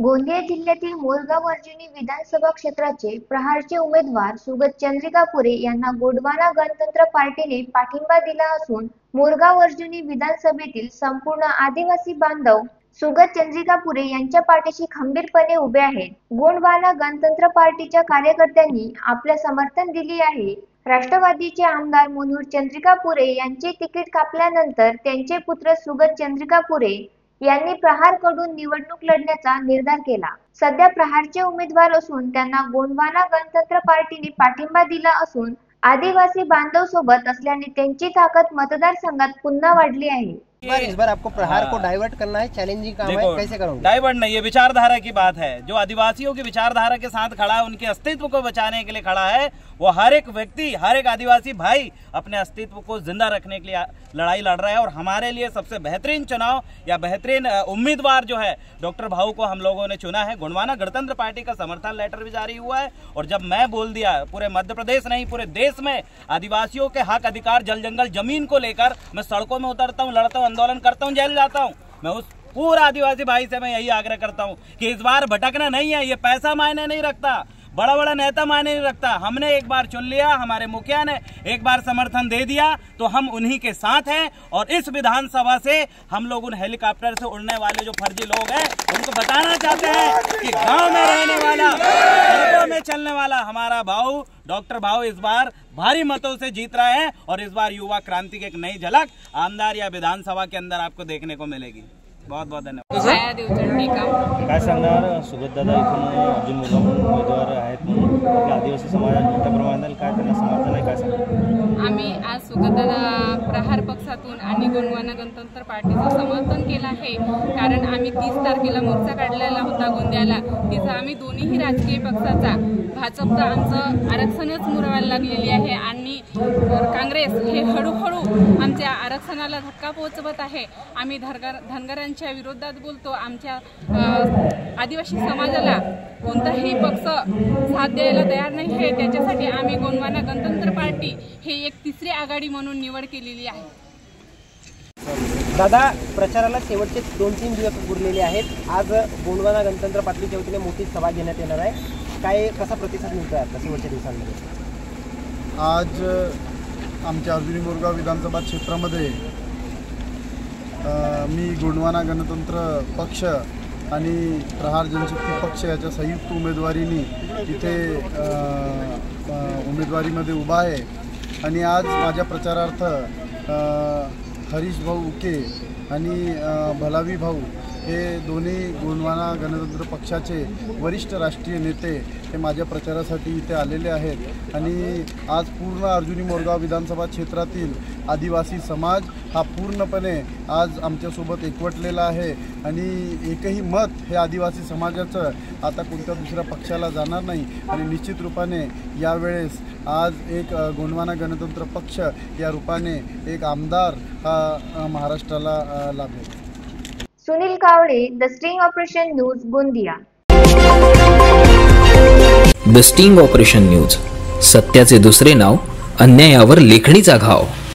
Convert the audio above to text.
गोंदिया जिल्ह्यातील मोरगाव अर्जुनी विधानसभा क्षेत्राचे प्रहारचे उमेदवार सुगत चंद्रिकापुरे यांना गोंडवाना गणतंत्र पार्टीने पाठिंबा दिला असून मोरगाव अर्जुनी विधानसभेतील संपूर्ण आदिवासी बांधव सुगत चंद्रिकापुरे यांच्या पाठीशी खंबीरपणे उभे आहेत। गोंडवाना गणतंत्र पार्टीच्या कार्यकर्त्यांनी आपले समर्थन दिले आहे। राष्ट्रवादीचे आमदार मनोहर चंद्रिकापुरे यांचे तिकीट कापल्यानंतर त्यांचे पुत्र सुगत चंद्रिकापुरे यांनी प्रहारकडून निवडणूक लढण्याचा निर्धार केला। सध्या प्रहारचे उमेदवार असून त्यांना गोंडवाना गणतंत्र पार्टीने पाठिंबा दिला असून आदिवासी बांधव सोबत असल्याने त्यांची ताकद मतदारसंघात पुन्हा वाढली आहे। इस बार आपको प्रहार को डाइवर्ट करना है, चैलेंजिंग काम है, कैसे करोगे? डाइवर्ट नहीं, ये विचारधारा की बात है। जो आदिवासियों की विचारधारा के साथ खड़ा है, उनके अस्तित्व को बचाने के लिए खड़ा है, वो हर एक व्यक्ति, हर एक आदिवासी भाई अपने अस्तित्व को जिंदा रखने के लिए लड़ाई लड़ रहा है। और हमारे लिए सबसे बेहतरीन चुनाव या बेहतरीन उम्मीदवार जो है डॉक्टर भाऊ को हम लोगों ने चुना है। गोंडवाना गणतंत्र पार्टी का समर्थन लेटर भी जारी हुआ है। और जब मैं बोल दिया, पूरे मध्य प्रदेश नहीं पूरे देश में आदिवासियों के हक अधिकार, जल जंगल जमीन को लेकर मैं सड़कों में उतरता हूँ, लड़ता हूँ, आंदोलन करता हूँ, जेल जाता हूँ। मैं उस पूरा आदिवासी भाई से मैं यही आग्रह करता हूँ कि इस बार भटकना नहीं है। ये पैसा मायने नहीं रखता, बड़ा बड़ा नेता मायने नहीं रखता। हमने एक बार चुन लिया, हमारे मुखिया ने एक बार समर्थन दे दिया तो हम उन्हीं के साथ हैं। और इस विधानसभा से हम लोग उन हेलीकॉप्टर से उड़ने वाले जो फर्जी लोग हैं उनको बताना चाहते हैं कि गांव में रहने वाला, सड़कों में चलने वाला हमारा भाऊ डॉक्टर भाऊ इस बार भारी मतों से जीत रहे हैं। और इस बार युवा क्रांति की एक नई झलक आमदार या विधानसभा के अंदर आपको देखने को मिलेगी। बहुत बहुत धन्यवाद। काय सांगणार सुगत दादा इथून अर्जुन मुलांना उमेदवार आहेत म्हणून आपल्या आदिवासी समाजात मोठ्या प्रमाणात काय त्यांना समर्थन आहे, काय सांगणार? आम्ही आज सुगत दादा प्रहार पक्षातून आणि गोंडवाना गणतंत्र पार्टीचं समर्थन केलं आहे। कारण आम्ही 30 तारखेला मोर्चा काढलेला होता गोंदियाला, तिथं आम्ही दोन्हीही राजकीय पक्षाचा भाजपचं आमचं आरक्षणच मुरवायला लागलेली आहे आणि काँग्रेस हे हळूहळू आमच्या आरक्षणाला धक्का पोहोचवत आहे। आम्ही धनगरांच्या विरोधात बोलतो, आमच्या आदिवासी समाजाला कोणताही पक्ष साथ द्यायला तयार नाही आहे। त्याच्यासाठी आम्ही गोंडवाना गणतंत्र पार्टी हे एक तिसरी आघाडी म्हणून निवड केलेली आहे। दादा, प्रचाराला शेवटचे 2-3 दिवस उरलेले आहेत। आज गोंडवाना गणतंत्र पार्टीच्या वतीने मोठी सभा घेण्यात येणार आहे। काय कसा प्रतिसाद मिळतोय आता शेवटच्या दिवसांमध्ये? आज आमच्या अर्जुनी मोरगाव विधानसभा क्षेत्रामध्ये मी गोंडवाना गणतंत्र पक्ष आणि प्रहार जनशक्ती पक्ष याच्या संयुक्त उमेदवारीने इथे उमेदवारीमध्ये उभा आहे। आणि आज माझ्या प्रचारार्थ हरीश भाऊ उके आणि भलावी भाऊ हे दोन्ही गोंडवाना गणतंत्र पक्षाचे वरिष्ठ राष्ट्रीय नेते हे माझ्या प्रचारासाठी इथे आलेले आहेत। आणि आज पूर्ण अर्जुनी मोरगाव विधानसभा क्षेत्रातील आदिवासी समाज हा पूर्णपणे आज आमच्यासोबत एकवटलेला आहे। आणि एकही मत हे आदिवासी समाजाचं आता कोणत्या दुसऱ्या पक्षाला जाणार नाही। आणि निश्चित रूपाने यावेळेस आज एक गोंडवाना गणतंत्र पक्ष या रूपाने एक आमदार हा महाराष्ट्राला लाभेल। Sunil Kawale, the sting operation news, Gondia. The sting operation news, सत्याचे दुसरे नाव, अन्यायावर लेखणीचा घाव।